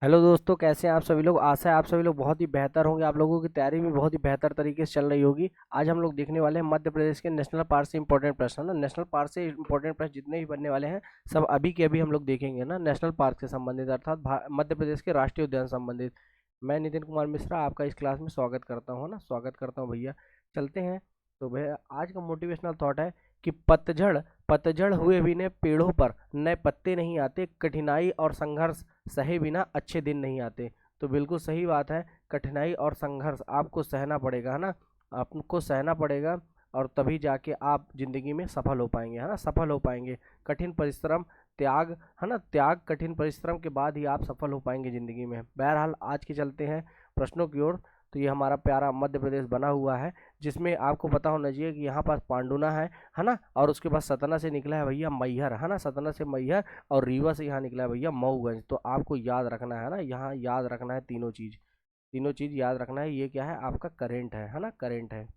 Hello दोस्तों, कैसे हैं आप सभी लोग। आशा है आप सभी लोग बहुत ही बेहतर होंगे। आप लोगों की तैयारी भी बहुत ही बेहतर तरीके से चल रही होगी। आज हम लोग देखने वाले हैं मध्य प्रदेश के नेशनल पार्क से इंपॉर्टेंट प्रश्न, है ना। नेशनल पार्क से इंपॉर्टेंट प्रश्न जितने भी बनने वाले हैं सब अभी के अभी हम लोग देखेंगे ना, नेशनल पार्क से संबंधित अर्थात मध्य प्रदेश के राष्ट्रीय उद्यान से संबंधित। मैं नितिन कुमार मिश्रा आपका इस क्लास में स्वागत करता हूँ, है ना। स्वागत करता हूँ भैया। चलते हैं। तो भैया आज का मोटिवेशनल थॉट है कि पतझड़ पतझड़ हुए भी ने पेड़ों पर नए पत्ते नहीं आते, कठिनाई और संघर्ष सहे बिना अच्छे दिन नहीं आते। तो बिल्कुल सही बात है। कठिनाई और संघर्ष आपको सहना पड़ेगा, है ना। आपको सहना पड़ेगा और तभी जाके आप जिंदगी में सफल हो पाएंगे, है ना। सफल हो पाएंगे। कठिन परिश्रम, त्याग, है ना। त्याग, कठिन परिश्रम के बाद ही आप सफल हो पाएंगे जिंदगी में। बहरहाल आज के चलते हैं प्रश्नों की ओर। तो ये हमारा प्यारा मध्य प्रदेश बना हुआ है, जिसमें आपको पता होना चाहिए कि यहाँ पास पांडुना है ना। और उसके बाद सतना से निकला है भैया मैहर, है ना। सतना से मैहर और रीवा से यहाँ निकला है भैया मऊगंज। तो आपको याद रखना है ना, यहाँ याद रखना है तीनों चीज। तीनों चीज याद रखना है। ये क्या है, आपका करेंट है ना, करेंट है।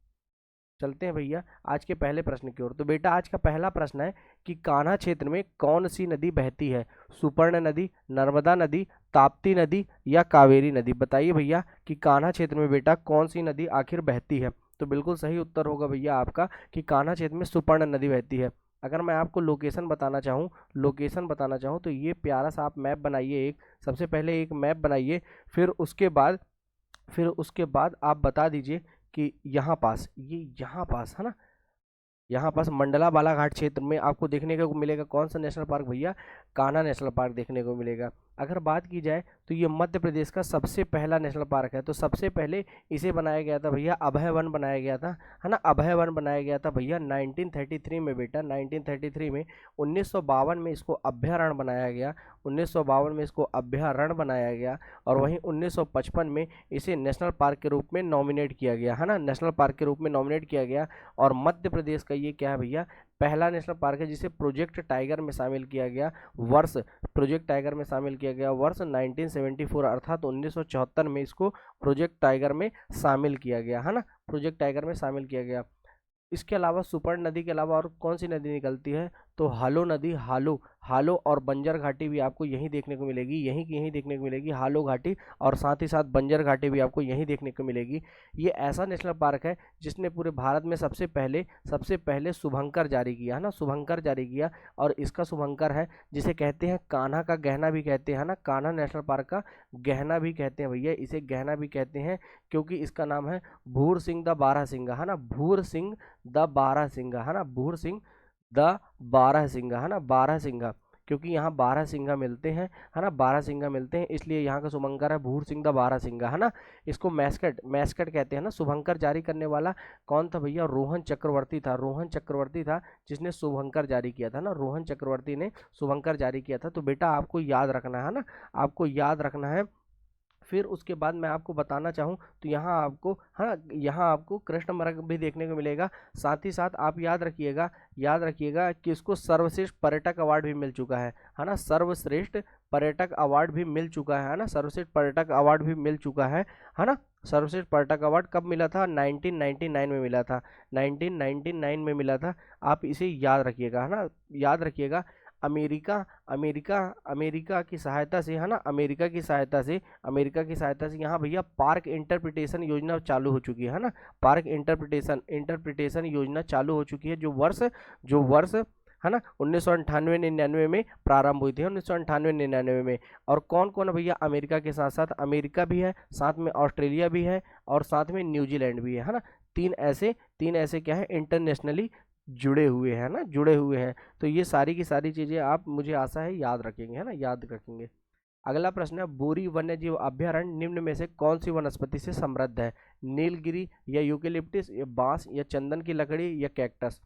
चलते हैं भैया आज के पहले प्रश्न की ओर। तो बेटा आज का पहला प्रश्न है कि कान्हा क्षेत्र में कौन सी नदी बहती है। सुपर्ण नदी, नर्मदा नदी, ताप्ती नदी या कावेरी नदी। बताइए भैया कि कान्हा क्षेत्र में बेटा कौन सी नदी आखिर बहती है। तो बिल्कुल सही उत्तर होगा भैया आपका कि कान्हा क्षेत्र में सुपर्ण नदी बहती है। अगर मैं आपको लोकेशन बताना चाहूँ तो ये प्यारा सा आप मैप बनाइए। एक सबसे पहले एक मैप बनाइए। फिर उसके बाद फिर उसके बाद आप बता दीजिए कि यहाँ पास, ये यहाँ पास, है ना। यहाँ पास मंडला बालाघाट क्षेत्र में आपको देखने को मिलेगा कौन सा नेशनल पार्क भैया, कान्हा नेशनल पार्क देखने को मिलेगा। अगर बात की जाए तो ये मध्य प्रदेश का सबसे पहला नेशनल पार्क है। तो सबसे पहले इसे बनाया गया था भैया, अभय वन बनाया गया था, है ना। अभय वन बनाया गया था भैया 1933 में बेटा, 1933 में। 1952 में इसको अभयारण्य बनाया गया, 1952 में इसको अभयारण्य बनाया गया। और वहीं 1955 में इसे नेशनल पार्क के रूप में नॉमिनेट किया गया, है ना। नेशनल पार्क के रूप में नॉमिनेट किया गया। और मध्य प्रदेश का ये क्या है भैया, पहला नेशनल पार्क है जिसे प्रोजेक्ट टाइगर में शामिल किया गया वर्ष, प्रोजेक्ट टाइगर में शामिल किया गया वर्ष 1974 अर्थात 1974 में इसको प्रोजेक्ट टाइगर में शामिल किया गया, है ना। प्रोजेक्ट टाइगर में शामिल किया गया। इसके अलावा सुपर्ण नदी के अलावा और कौन सी नदी निकलती है, तो हालो नदी, हालो हालो और बंजर घाटी भी आपको यहीं देखने को मिलेगी, यहीं की यहीं देखने को मिलेगी हालो घाटी। और साथ ही साथ बंजर घाटी भी आपको यहीं देखने को मिलेगी। ये ऐसा नेशनल पार्क है जिसने पूरे भारत में सबसे पहले शुभंकर जारी किया, है ना। शुभंकर जारी किया। और इसका शुभंकर है जिसे कहते हैं कान्हा का गहना भी कहते हैं ना, कान्हा नेशनल पार्क का गहना भी कहते हैं भैया, इसे गहना भी कहते हैं। क्योंकि इसका नाम है भूर सिंह द बारह सिंगा, है ना। भूर सिंह द बारह सिंगा, है ना। भूर सिंह द बारह सिंगा, है ना। बारह सिंगा, क्योंकि यहाँ बारह सिंगा मिलते हैं, है ना। बारह सिंगा मिलते हैं, इसलिए यहाँ का शुभंकर है भूर सिंह द बारह सिंगा, है ना। इसको मैस्कट मैस्कट कहते हैं ना। शुभंकर जारी करने वाला कौन था भैया, रोहन चक्रवर्ती था। रोहन चक्रवर्ती था जिसने शुभंकर जारी किया था ना, रोहन चक्रवर्ती ने शुभंकर जारी किया था। तो बेटा आपको याद रखना है ना, आपको याद रखना है। फिर उसके बाद मैं आपको बताना चाहूँ तो यहाँ आपको, हाँ, यहाँ आपको कृष्ण मृग भी देखने को मिलेगा। साथ ही साथ आप याद रखिएगा कि इसको सर्वश्रेष्ठ पर्यटक अवार्ड भी मिल चुका है ना। सर्वश्रेष्ठ पर्यटक अवार्ड भी मिल चुका है ना। सर्वश्रेष्ठ पर्यटक अवार्ड भी मिल चुका है ना। सर्वश्रेष्ठ पर्यटक अवार्ड कब मिला था, 1999 में मिला था, 1999 में मिला था। आप इसे याद रखिएगा, है ना, याद रखिएगा। अमेरिका अमेरिका अमेरिका की सहायता से, है ना, अमेरिका की सहायता से यहाँ भैया पार्क इंटरप्रिटेशन योजना चालू हो चुकी है ना। पार्क इंटरप्रिटेशन योजना चालू हो चुकी है, जो वर्ष है ना 1998-99 में प्रारंभ हुई थी, 1998-99 में। और कौन कौन है भैया अमेरिका के साथ साथ, अमेरिका भी है, साथ में ऑस्ट्रेलिया भी है और साथ में न्यूजीलैंड भी है ना। तीन ऐसे क्या है, इंटरनेशनली जुड़े हुए हैं ना, जुड़े हुए हैं। तो ये सारी की सारी चीजें आप, मुझे आशा है, याद रखेंगे, है ना, याद रखेंगे। अगला प्रश्न है, बोरी वन्यजीव अभयारण्य निम्न में से कौन सी वनस्पति से समृद्ध है। नीलगिरी या यूकेलिप्टिस या बांस या चंदन की लकड़ी या कैक्टस।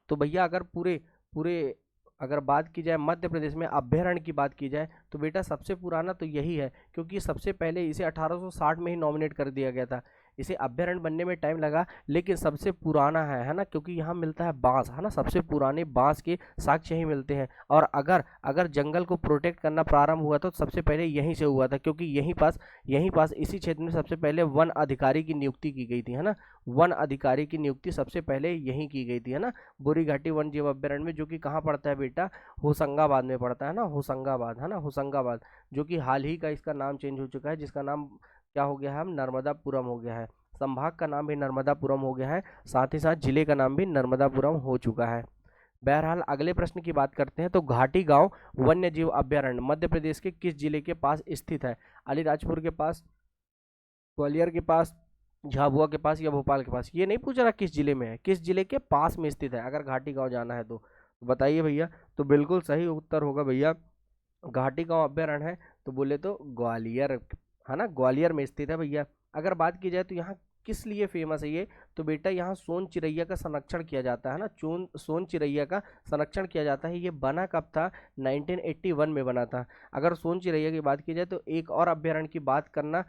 तो भैया अगर पूरे पूरे अगर बात की जाए मध्य प्रदेश में अभयारण्य की बात की जाए तो बेटा सबसे पुराना तो यही है, क्योंकि सबसे पहले इसे 1860 में ही नॉमिनेट कर दिया गया था। इसे अभ्यारण्य बनने में टाइम लगा, लेकिन सबसे पुराना है ना, क्योंकि यहाँ मिलता है बांस, है ना, सबसे पुराने बांस के साक्ष्य ही मिलते हैं। और अगर अगर जंगल को प्रोटेक्ट करना प्रारंभ हुआ तो सबसे पहले यहीं से हुआ था, क्योंकि यहीं पास इसी क्षेत्र में सबसे पहले वन अधिकारी की नियुक्ति की गई थी, है ना। वन अधिकारी की नियुक्ति सबसे पहले यहीं की गई थी, है ना, बुरी घाटी वन जीव अभ्यारण्य में, जो कि कहाँ पड़ता है बेटा, होशंगाबाद में पड़ता है ना, होशंगाबाद, है ना, होशंगाबाद, जो कि हाल ही का इसका नाम चेंज हो चुका है, जिसका नाम क्या हो गया है, नर्मदापुरम हो गया है। संभाग का नाम भी नर्मदापुरम हो गया है, साथ ही साथ जिले का नाम भी नर्मदापुरम हो चुका है। बहरहाल अगले प्रश्न की बात करते हैं, तो घाटी गांव वन्य जीव अभ्यारण्य मध्य प्रदेश के किस जिले के पास स्थित है? अलीराजपुर के पास, ग्वालियर के पास, झाबुआ के पास, या भोपाल के पास? ये नहीं पूछ रहा किस जिले में है, किस जिले के पास में स्थित है, अगर घाटी गांव जाना है तो बताइए भैया। तो बिल्कुल सही उत्तर होगा भैया, घाटी गांव अभ्यारण्य है तो बोले तो ग्वालियर, है ना, ग्वालियर में स्थित है भैया। अगर बात की जाए तो यहाँ किस लिए फेमस है ये, तो बेटा यहाँ सोन चिरैया का संरक्षण किया जाता है ना, सोन चिरैया का संरक्षण किया जाता है। ये बना कब था? 1981 में बना था। अगर सोन चिरैया की बात की जाए तो एक और अभ्यारण्य की बात करना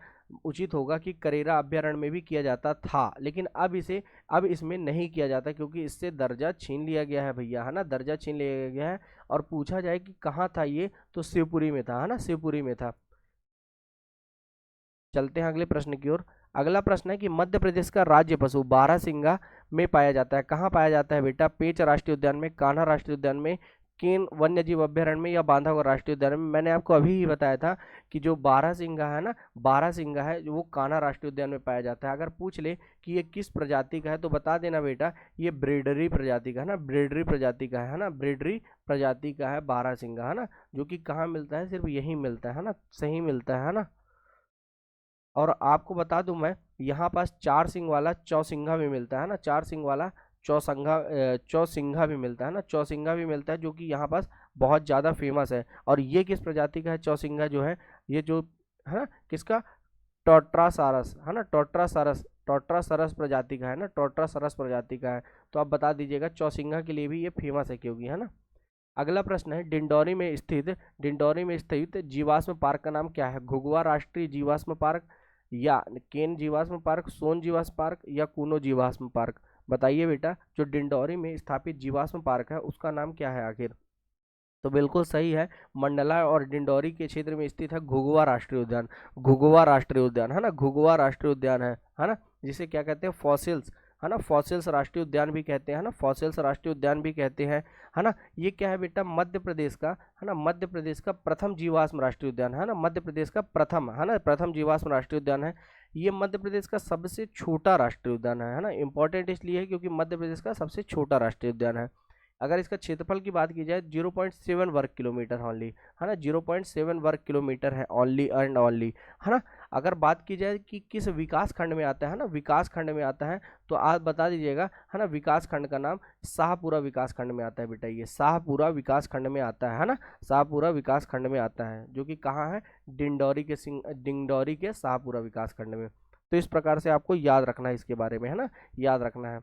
उचित होगा कि करेरा अभ्यारण्य में भी किया जाता था, लेकिन अब इसमें नहीं किया जाता, क्योंकि इससे दर्जा छीन लिया गया है भैया, है ना, दर्जा छीन लिया गया है। और पूछा जाए कि कहाँ था ये, तो शिवपुरी में था, है ना, शिवपुरी में था। चलते हैं अगले प्रश्न की ओर। अगला प्रश्न है कि मध्य प्रदेश का राज्य पशु बारहसिंगा में पाया जाता है, कहाँ पाया जाता है बेटा? पेंच राष्ट्रीय उद्यान में, कान्हा राष्ट्रीय उद्यान में, केन वन्य जीव अभ्यारण्य में, या बांधवगढ़ राष्ट्रीय उद्यान में? मैंने आपको अभी ही बताया था कि जो बारहसिंगा है ना, बारहसिंगा है जो वो कान्हा राष्ट्रीय उद्यान में पाया जाता है। अगर पूछ ले कि ये किस प्रजाति का है तो बता देना बेटा, ये ब्रीडरी प्रजाति का है ना, ब्रीडरी प्रजाति का है ना, ब्रीडरी प्रजाति का है बारहसिंगा, है ना, जो कि कहाँ मिलता है? सिर्फ यही मिलता है ना, सही मिलता है ना। और आपको बता दूं मैं, यहाँ पास चार सिंग वाला चौसिंघा भी मिलता है ना, चार सिंग वाला चौसिंघा भी मिलता है ना, चौसिंघा भी मिलता है, जो कि यहाँ पास बहुत ज़्यादा फेमस है। और ये किस प्रजाति का है चौसिंघा जो है, ये जो है ना, किसका? टोट्रासारस, है ना, टोट्रासारस, टोट्रासारस प्रजाति का है ना, टोट्रासारस प्रजाति का है। तो आप बता दीजिएगा, चौसिंघा के लिए भी ये फेमस है क्योंकि, है ना। अगला प्रश्न है, डिंडौरी में स्थित जीवाश्म पार्क का नाम क्या है? घुघुआ राष्ट्रीय जीवाश्म पार्क, या केन जीवाश्म पार्क, सोन जीवाश्म पार्क, या कूनो जीवाश्म पार्क? बताइए बेटा, जो डिंडौरी में स्थापित जीवाश्म पार्क है उसका नाम क्या है आखिर? तो बिल्कुल सही है, मंडला और डिंडौरी के क्षेत्र में स्थित है घुघुआ राष्ट्रीय उद्यान, घुघुआ राष्ट्रीय उद्यान, है ना, घुघुआ राष्ट्रीय उद्यान है ना, जिसे क्या कहते हैं? फॉसिल्स, है ना, फॉसिल्स राष्ट्रीय उद्यान भी कहते हैं ना, फॉसिल्स राष्ट्रीय उद्यान भी कहते हैं, है ना। ये क्या है बेटा? मध्य प्रदेश का, है ना, मध्य प्रदेश का प्रथम जीवाश्म राष्ट्रीय उद्यान, है ना, मध्य प्रदेश का प्रथम, है ना, प्रथम जीवाश्म राष्ट्रीय उद्यान है। ये मध्य प्रदेश का सबसे छोटा राष्ट्रीय उद्यान है ना, इंपॉर्टेंट इसलिए है क्योंकि मध्य प्रदेश का सबसे छोटा राष्ट्रीय उद्यान है। अगर इसका क्षेत्रफल की बात की जाए 0.7 वर्ग किलोमीटर ओनली, है ना, 0.7 वर्ग किलोमीटर है ओनली एंड ओनली, है ना। अगर बात की जाए कि किस विकास खंड में आता है ना, विकास खंड में आता है, तो आप बता दीजिएगा, है ना, विकास खंड का नाम शाहपुरा विकास खंड में आता है बेटा, ये शाहपुरा विकास खंड में आता है ना, शाहपुरा विकास खंड में आता है, जो कि कहाँ है? डिंडौरी के शाहपुरा विकास खंड में। तो इस प्रकार से आपको याद रखना है इसके बारे में, है ना, याद रखना है।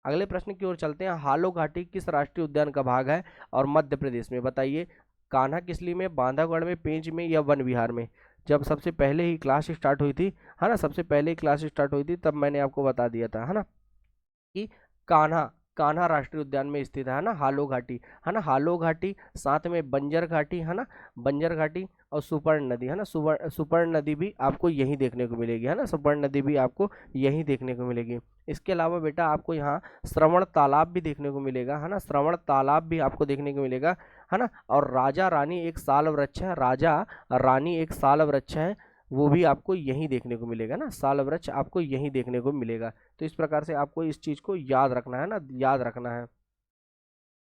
अगले प्रश्न की ओर चलते हैं, हालो घाटी किस राष्ट्रीय उद्यान का भाग है और मध्य प्रदेश में? बताइए, कान्हा किसली में, बांधवगढ़ में, पेंच में, या वन विहार में? जब सबसे पहले ही क्लास स्टार्ट हुई थी, है ना, सबसे पहले ही क्लास स्टार्ट हुई थी, तब मैंने आपको बता दिया था, है ना, कि कान्हा कान्हा राष्ट्रीय उद्यान में स्थित है ना, हालो घाटी, है ना, हालो घाटी, साथ में बंजर घाटी, है ना, बंजर घाटी, और सुपर्ण नदी, है ना, सुपर्ण नदी भी आपको यहीं देखने को मिलेगी, है ना, सुपर्ण नदी भी आपको यहीं देखने को मिलेगी। इसके अलावा बेटा आपको यहाँ श्रवण तालाब भी देखने को मिलेगा, है ना, श्रवण तालाब भी आपको देखने को मिलेगा, है ना। और राजा रानी एक साल वृक्ष है, राजा रानी एक साल वृक्ष है, वो भी आपको यहीं देखने को मिलेगा ना, साल वृक्ष आपको यहीं देखने को मिलेगा। तो इस प्रकार से आपको इस चीज को याद रखना है ना, याद रखना है।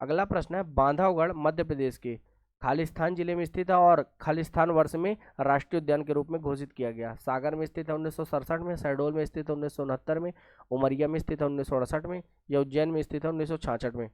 अगला प्रश्न है, बांधवगढ़ मध्य प्रदेश के खालिस्तान जिले में स्थित है और खालिस्तान वर्ष में राष्ट्रीय उद्यान के रूप में घोषित किया गया। सागर में स्थित है 1967 में, शहडोल में स्थित है 1969 में, उमरिया में स्थित है 1968 में, या उज्जैन में स्थित है 1966 में?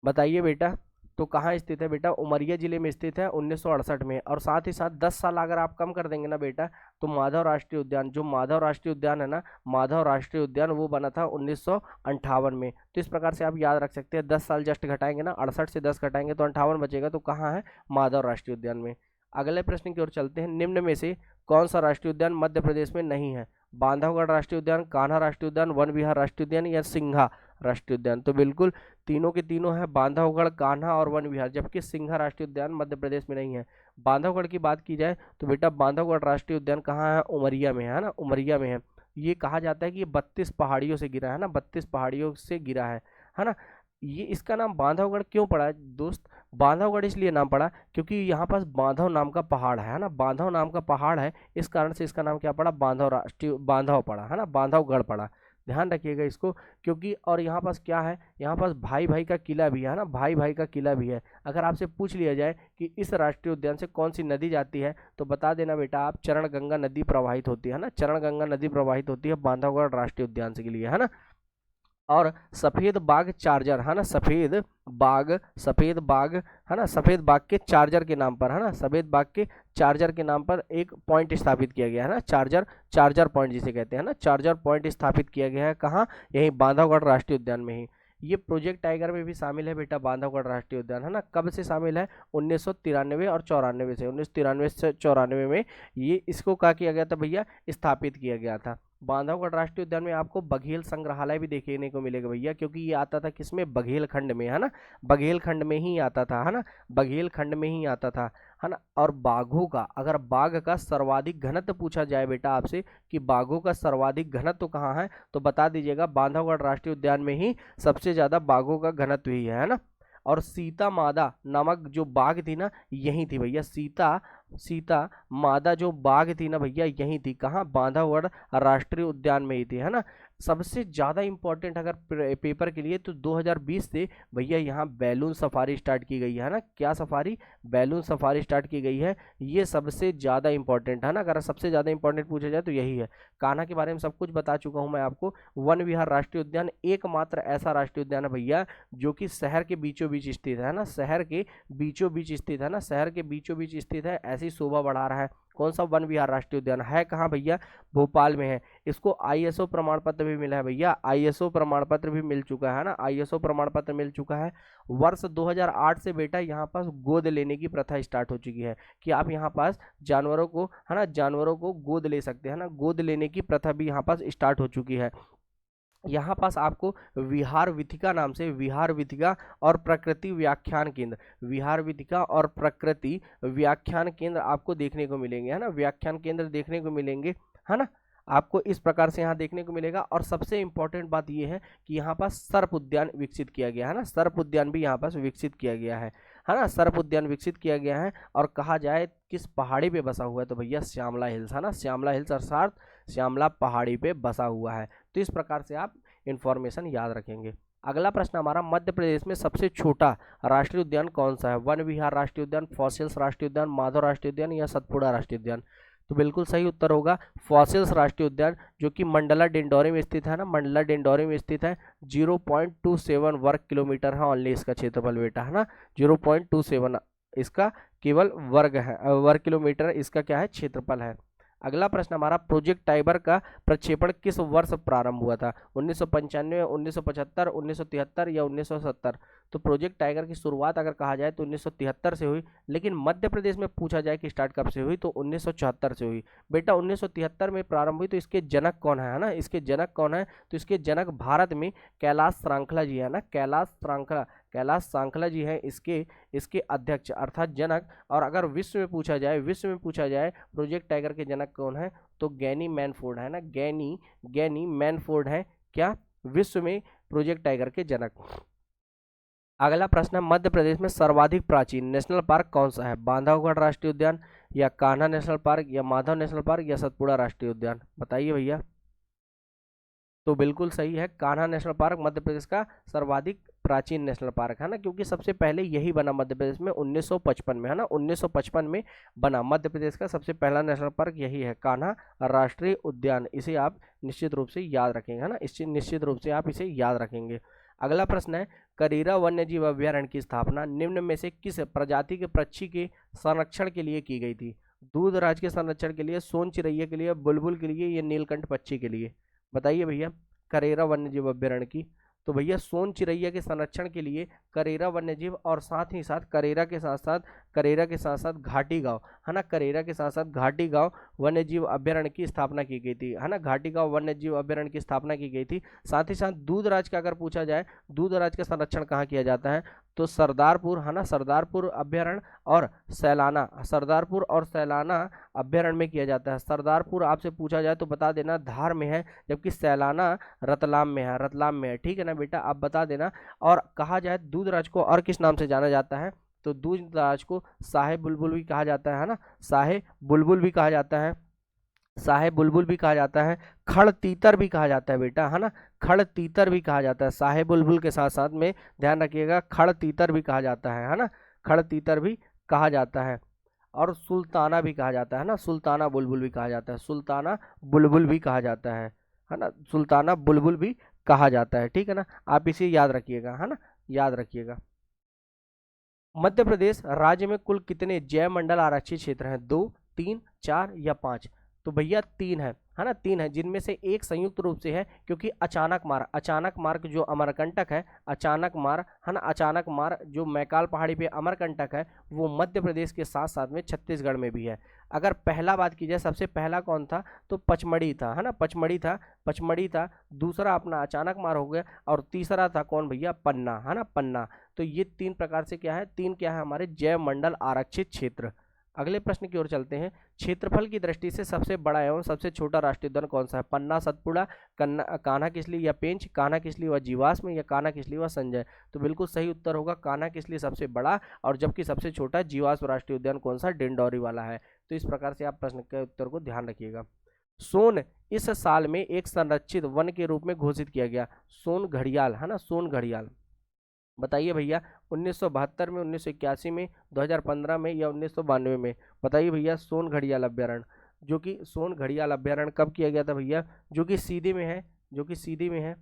बताइए बेटा। तो कहाँ स्थित है बेटा, उमरिया जिले में स्थित है 1968 में। और साथ ही साथ 10 साल अगर आप कम कर देंगे ना बेटा, तो माधव राष्ट्रीय उद्यान, जो माधव राष्ट्रीय उद्यान है ना, माधव राष्ट्रीय उद्यान, वो बना था 1958 में। तो इस प्रकार से आप याद रख सकते हैं, 10 साल जस्ट घटाएंगे ना, 68 से 10 घटाएंगे तो 58 बचेगा, तो कहाँ है, माधव राष्ट्रीय उद्यान में। अगले प्रश्न की ओर चलते हैं। निम्न में से कौन सा राष्ट्रीय उद्यान मध्य प्रदेश में नहीं है, बांधवगढ़ राष्ट्रीय उद्यान, कान्हा राष्ट्रीय उद्यान, वन विहार राष्ट्रीय उद्यान या सिंघा राष्ट्रीय उद्यान। तो बिल्कुल तीनों के तीनों है, बांधवगढ़, कान्हा और वन विहार, जबकि सिंघा राष्ट्रीय उद्यान मध्य प्रदेश में नहीं है। बांधवगढ़ की बात की जाए तो बेटा बांधवगढ़ राष्ट्रीय उद्यान कहाँ है, उमरिया में है ना, उमरिया में है। ये कहा जाता है कि ये 32 पहाड़ियों से गिरा है ना, 32 पहाड़ियों से गिरा है ना। ये इसका नाम बांधवगढ़ क्यों पड़ा है दोस्त, बांधवगढ़ इसलिए नाम पड़ा क्योंकि यहाँ पास बांधव नाम का पहाड़ है ना, बांधव नाम का पहाड़ है, इस कारण से इसका नाम क्या पड़ा, बांधव राष्ट्रीय, बांधव पड़ा है ना, बांधवगढ़ पड़ा। ध्यान रखिएगा इसको, क्योंकि और यहाँ पास क्या है, यहाँ पास भाई भाई का किला भी है ना, भाई भाई का किला भी है। अगर आपसे पूछ लिया जाए कि इस राष्ट्रीय उद्यान से कौन सी नदी जाती है, तो बता देना बेटा आप, चरण गंगा नदी प्रवाहित होती है ना, चरण गंगा नदी प्रवाहित होती है बांधवगढ़ राष्ट्रीय उद्यान के लिए, है ना। और सफेद बाग चार्जर है ना, सफेद बाग, सफेद बाग है ना, सफेद बाग के चार्जर के नाम पर है ना, सफेद बाग के चार्जर के नाम पर एक पॉइंट स्थापित किया गया है ना, चार्जर, चार्जर पॉइंट जिसे कहते हैं ना, चार्जर पॉइंट स्थापित किया गया है कहाँ, यही बांधवगढ़ राष्ट्रीय उद्यान में ही। ये प्रोजेक्ट टाइगर में भी शामिल है बेटा बांधवगढ़ राष्ट्रीय उद्यान, है ना। कब से शामिल है, 1993 और 94 से, 1993 से 94 में ये इसको क्या किया गया था भैया, स्थापित किया गया था। बांधवगढ़ राष्ट्रीय उद्यान में आपको बघेल संग्रहालय भी देखने को मिलेगा भैया, क्योंकि ये आता था किसमें, बघेल खंड में, है ना, बघेल खंड में ही आता था, है ना, बघेल खंड में ही आता था, है ना। और बाघों का, अगर बाघ का सर्वाधिक घनत्व पूछा जाए बेटा आपसे कि बाघों का सर्वाधिक घनत्व कहाँ है, तो बता दीजिएगा बांधवगढ़ राष्ट्रीय उद्यान में ही सबसे ज्यादा बाघों का घनत्व ही है ना। और सीता मादा नामक जो बाघ थी ना, यही थी भैया, सीता, सीता मादा जो बाघ थी ना भैया, यही थी कहाँ, बांधवगढ़ राष्ट्रीय उद्यान में ही थी, है ना। सबसे ज्यादा इंपॉर्टेंट अगर पेपर के लिए, तो 2020 से भैया यहाँ बैलून सफारी स्टार्ट की गई है ना, क्या सफारी, बैलून सफारी स्टार्ट की गई है, ये सबसे ज्यादा इंपॉर्टेंट है ना। अगर सबसे ज्यादा इंपॉर्टेंट पूछा जाए तो यही है। कान्हा के बारे में सब कुछ बता चुका हूँ मैं आपको। वन विहार राष्ट्रीय उद्यान एकमात्र ऐसा राष्ट्रीय उद्यान है भैया जो कि शहर के बीचों बीच स्थित है ना, शहर के बीचों बीच स्थित है ना, शहर के बीचों बीच स्थित है, ऐसी शोभा बढ़ा रहा है। कौन सा वन विहार राष्ट्रीय उद्यान है, कहाँ भैया, भोपाल में है। इसको आईएसओ प्रमाण पत्र भी मिला है भैया, आईएसओ प्रमाण पत्र भी मिल चुका है ना, आईएसओ प्रमाण पत्र मिल चुका है। वर्ष 2008 से बेटा यहाँ पास गोद लेने की प्रथा स्टार्ट हो चुकी है, कि आप यहाँ पास जानवरों को, है ना, जानवरों को गोद ले सकते हैं ना, गोद लेने की प्रथा भी यहाँ पास स्टार्ट हो चुकी है। यहाँ पास आपको विहार विथिका नाम से, विहार विथिका और प्रकृति व्याख्यान केंद्र, विहार विथिका और प्रकृति व्याख्यान केंद्र आपको देखने को मिलेंगे, है ना, व्याख्यान केंद्र देखने को मिलेंगे, है ना, आपको इस प्रकार से यहाँ देखने को मिलेगा। और सबसे इंपॉर्टेंट बात यह है कि यहाँ पास सर्प उद्यान विकसित किया गया है ना, सर्प उद्यान भी यहाँ पास विकसित किया गया है ना, सर्प उद्यान विकसित किया गया है। और कहा जाए किस पहाड़ी पे बसा हुआ है, तो भैया श्यामला हिल्स, है ना, श्यामला हिल्स अर्थात श्यामला पहाड़ी पे बसा हुआ है। तो इस प्रकार से आप इंफॉर्मेशन याद रखेंगे। अगला प्रश्न हमारा, मध्य प्रदेश में सबसे छोटा राष्ट्रीय उद्यान कौन सा है, वन विहार राष्ट्रीय उद्यान, फॉसिल्स राष्ट्रीय उद्यान, माधव राष्ट्रीय उद्यान या सतपुड़ा राष्ट्रीय उद्यान। तो बिल्कुल सही उत्तर होगा फॉसिल्स राष्ट्रीय उद्यान, जो कि मंडला डिंडोरी में स्थित है ना, मंडला डिंडोरी में स्थित है। 0.27 वर्ग किलोमीटर है ओनली इसका क्षेत्रफल बेटा, है ना, 0.27 इसका केवल वर्ग है, वर्ग किलोमीटर इसका क्या है, क्षेत्रफल है। अगला प्रश्न हमारा, प्रोजेक्ट टाइगर का प्रक्षेपण किस वर्ष प्रारंभ हुआ था, 1995, 1975, 1973 या 1970। तो प्रोजेक्ट टाइगर की शुरुआत अगर कहा जाए तो 1973 से हुई, लेकिन मध्य प्रदेश में पूछा जाए कि स्टार्ट कब से हुई, तो 1974 से हुई बेटा। 1973 में प्रारंभ हुई, तो इसके जनक कौन है ना, इसके जनक कौन है, तो इसके जनक भारत में कैलाश श्रृंखला जी है ना, कैलाश श्रृंखला, कैलाश श्रृंखला जी हैं इसके अध्यक्ष अर्थात जनक। और अगर विश्व में पूछा जाए, विश्व में पूछा जाए प्रोजेक्ट टाइगर के जनक कौन है, तो गैनी मैनफोर्ड है ना, गैनी मैनफोर्ड है क्या, विश्व में प्रोजेक्ट टाइगर के जनक। अगला प्रश्न है, मध्य प्रदेश में सर्वाधिक प्राचीन नेशनल पार्क कौन सा है, बांधवगढ़ राष्ट्रीय उद्यान या कान्हा नेशनल पार्क या माधव नेशनल पार्क या सतपुड़ा राष्ट्रीय उद्यान, बताइए भैया। तो बिल्कुल सही है, कान्हा नेशनल पार्क मध्य प्रदेश का सर्वाधिक प्राचीन नेशनल पार्क है ना, क्योंकि सबसे पहले यही बना मध्य प्रदेश में 1955 में, है ना, 1955 में बना मध्य प्रदेश का सबसे पहला नेशनल पार्क यही है, कान्हा राष्ट्रीय उद्यान। इसे आप निश्चित रूप से याद रखेंगे, है ना, इस निश्चित रूप से आप इसे याद रखेंगे। अगला प्रश्न है, करेरा वन्यजीव अभ्यारण्य की स्थापना निम्न में से किस प्रजाति के पक्षी के संरक्षण के लिए की गई थी? दूधराज के संरक्षण के लिए, सोन चिरैया के लिए, बुलबुल के लिए या नीलकंठ पक्षी के लिए? बताइए भैया। करेरा वन्यजीव अभ्यारण्य की, तो भैया सोन चिरैया के संरक्षण के लिए करेरा वन्यजीव और साथ ही साथ करेरा के साथ साथ घाटी गांव, है ना, करेरा के साथ साथ घाटी गांव वन्यजीव अभ्यारण्य की स्थापना की गई थी, है ना, घाटी गांव वन्यजीव अभ्यारण्य की स्थापना की गई थी। साथ ही साथ दूधराज का अगर पूछा जाए, दूधराज का संरक्षण कहाँ किया जाता है, तो सरदारपुर, है ना, सरदारपुर अभ्यारण्य और सैलाना, सरदारपुर और सैलाना अभ्यारण्य में किया जाता है। सरदारपुर आपसे पूछा जाए तो बता देना धार में है, जबकि सैलाना रतलाम में है, रतलाम में है, ठीक है ना बेटा, आप बता देना। और कहा जाए दूधराज को और किस नाम से जाना जाता है, तो दूधराज को साहे बुलबुल भी कहा जाता है ना, साहे बुलबुल भी कहा जाता है, साहे बुलबुल भी कहा जाता है, खड़ तीतर भी कहा जाता है बेटा, है ना, खड़ तीतर भी कहा जाता है। साहे बुलबुल के साथ साथ में ध्यान रखिएगा खड़ तीतर भी कहा जाता है ना, खड़ तीतर भी कहा जाता है। और सुल्ताना भी कहा जाता है ना, सुल्ताना बुलबुल भी कहा जाता है, सुल्ताना बुलबुल भी कहा जाता है ना, सुल्ताना बुलबुल भी कहा जाता है, ठीक है ना, आप इसे याद रखिएगा, है ना, याद रखिएगा। मध्य प्रदेश राज्य में कुल कितने जैव मंडल आरक्षित क्षेत्र हैं? 2, 3, 4 या 5? तो भैया 3 है ना, 3 है, जिनमें से एक संयुक्त रूप से है, क्योंकि अचानक मार्ग जो अमरकंटक है, अचानक मार्ग, है ना, अचानक मार्ग जो मैकाल पहाड़ी पे अमरकंटक है, वो मध्य प्रदेश के साथ साथ में छत्तीसगढ़ में भी है। अगर पहला बात की जाए, सबसे पहला कौन था, तो पचमढ़ी था, है ना, पचमढ़ी था। दूसरा अपना अचानक मार्ग हो गया, और तीसरा था कौन भैया, पन्ना, है ना, पन्ना। तो ये 3 प्रकार से क्या है, 3 क्या है हमारे जैव मंडल आरक्षित क्षेत्र। अगले प्रश्न की ओर चलते हैं, क्षेत्रफल की दृष्टि से सबसे बड़ा एवं सबसे छोटा राष्ट्रीय उद्यान कौन सा है? पन्ना, सतपुड़ा, कान्हा किसली या पेंच, कान्हा किसली व जीवाश्म या कान्हा किसली व संजय? तो बिल्कुल सही उत्तर होगा कान्हा किसली सबसे बड़ा, और जबकि सबसे छोटा जीवाश्म राष्ट्रीय उद्यान कौन सा, डिंडौरी वाला है। तो इस प्रकार से आप प्रश्न के उत्तर को ध्यान रखिएगा। सोन इस साल में एक संरक्षित वन के रूप में घोषित किया गया, सोन घड़ियाल, है ना, सोन घड़ियाल। बताइए भैया 1972 में, 1981 में, 2015 में या 1992 में? बताइए भैया सोन घड़ियाल अभ्यारण्य, जो कि सोन घड़ियाल अभ्यारण्य कब किया गया था भैया, जो कि सीधी में है, जो कि सीधी में है।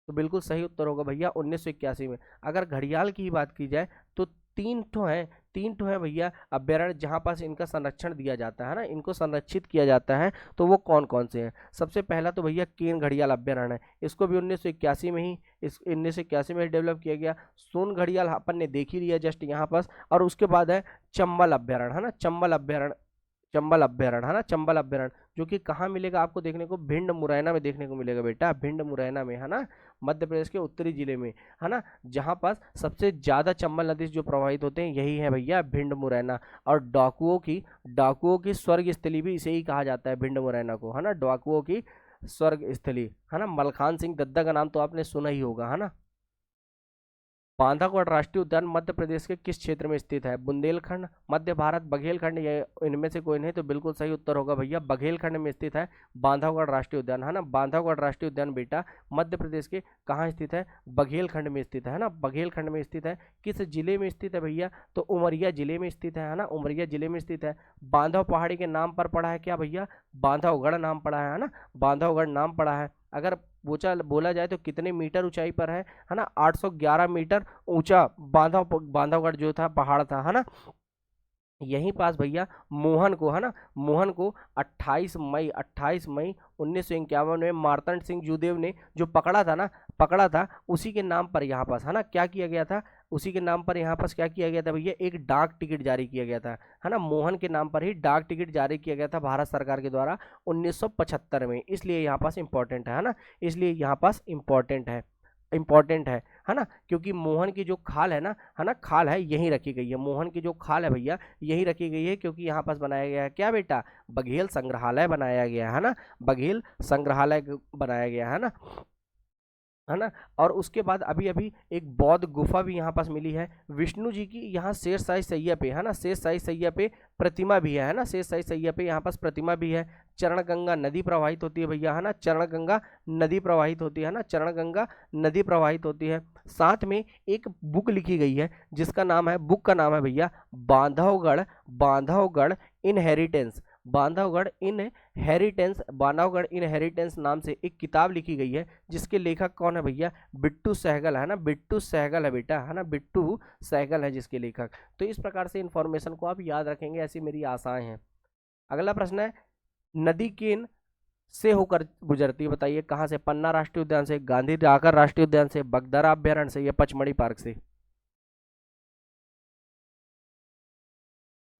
तो बिल्कुल सही उत्तर होगा भैया 1981 में। अगर घड़ियाल की बात की जाए तो 3 ठो है भैया अभ्यारण्य जहाँ पास इनका संरक्षण दिया जाता है ना, इनको संरक्षित किया जाता है। तो वो कौन कौन से हैं? सबसे पहला तो भैया केन घड़ियाल अभ्यारण्य है, इसको भी 1981 में ही, इस 1981 में डेवलप किया गया। सोन घड़ियाल अपन ने देख ही लिया जस्ट यहाँ पास। और उसके बाद है चंबल अभ्यारण्य, है ना, चंबल अभ्यारण्य, है ना, चंबल अभ्यारण्य, जो कि कहाँ मिलेगा आपको देखने को, भिंड मुरैना में देखने को मिलेगा बेटा, भिंड मुरैना में, है ना, मध्य प्रदेश के उत्तरी जिले में, है ना, जहाँ पास सबसे ज्यादा चंबल नदी जो प्रवाहित होते हैं यही है भैया भिंड मुरैना। और डाकुओं की स्वर्ग स्थली भी इसे ही कहा जाता है, भिंड मुरैना को, है ना, डाकुओं की स्वर्ग स्थली, है ना। मलखान सिंह दद्दा का नाम तो आपने सुना ही होगा, है ना। बांधवगढ़ राष्ट्रीय उद्यान मध्य प्रदेश के किस क्षेत्र में स्थित है? बुंदेलखंड, मध्य भारत, बघेलखंड, या इनमें से कोई नहीं? तो बिल्कुल सही उत्तर होगा भैया बघेलखंड में स्थित है बांधवगढ़ राष्ट्रीय उद्यान, है ना। बांधवगढ़ राष्ट्रीय उद्यान बेटा मध्य प्रदेश के कहाँ स्थित है? बघेलखंड में स्थित है ना, बघेलखंड में स्थित है। किस जिले में स्थित है भैया? तो उमरिया जिले में स्थित है ना, उमरिया जिले में स्थित है। बांधव पहाड़ी के नाम पर पड़ा है क्या भैया? बांधवगढ़ नाम पड़ा है ना, बांधवगढ़ नाम पड़ा है। अगर बोला जाए तो कितने मीटर ऊंचाई पर है ना, 811 मीटर ऊंचा बांधवगढ़ जो था पहाड़ था, है ना। यहीं पास भैया मोहन को, है ना, मोहन को 28 मई 1951 में मार्तंड सिंह जूदेव ने जो पकड़ा था उसी के नाम पर यहाँ पास, है ना, क्या किया गया था? उसी के नाम पर यहाँ पास क्या किया गया था भैया? एक डाक टिकट जारी किया गया था, है ना। मोहन के नाम पर ही डाक टिकट जारी किया गया था भारत सरकार के द्वारा 1975 में, इसलिए यहाँ पास इंपॉर्टेंट है ना, इसलिए यहाँ पास इंपॉर्टेंट है ना, क्योंकि मोहन की जो खाल है ना, खाल है यहीं रखी गई है। मोहन की जो खाल है भैया यहीं रखी गई है, क्योंकि यहाँ पास बनाया गया है क्या बेटा? बघेल संग्रहालय बनाया गया है ना, बघेल संग्रहालय बनाया गया है ना। और उसके बाद अभी अभी एक बौद्ध गुफा भी यहाँ पास मिली है विष्णु जी की, यहाँ शेरशाही सैया पे, है ना, शेरशाही सैया पे प्रतिमा भी है ना, शेरशाही सैया पे यहाँ पास प्रतिमा भी है। चरणगंगा नदी प्रवाहित होती है भैया, है ना, चरणगंगा नदी प्रवाहित होती है ना, चरणगंगा नदी प्रवाहित होती है। साथ में एक बुक लिखी गई है जिसका नाम है, बुक का नाम है भैया बांधवगढ़ इनहेरिटेंस, बांधवगढ़ इन हेरिटेंस नाम से एक किताब लिखी गई है, जिसके लेखक कौन है भैया? बिट्टू सहगल है ना, बिट्टू सहगल है बेटा, है ना, बिट्टू सहगल है जिसके लेखक। तो इस प्रकार से इंफॉर्मेशन को आप याद रखेंगे, ऐसी मेरी आशाएं हैं। अगला प्रश्न है, नदी किन से होकर गुजरती है? बताइए कहाँ से? पन्ना राष्ट्रीय उद्यान से, गांधी जाकर राष्ट्रीय उद्यान से, बगदरा अभ्यारण्य से, या पचमढ़ी पार्क से?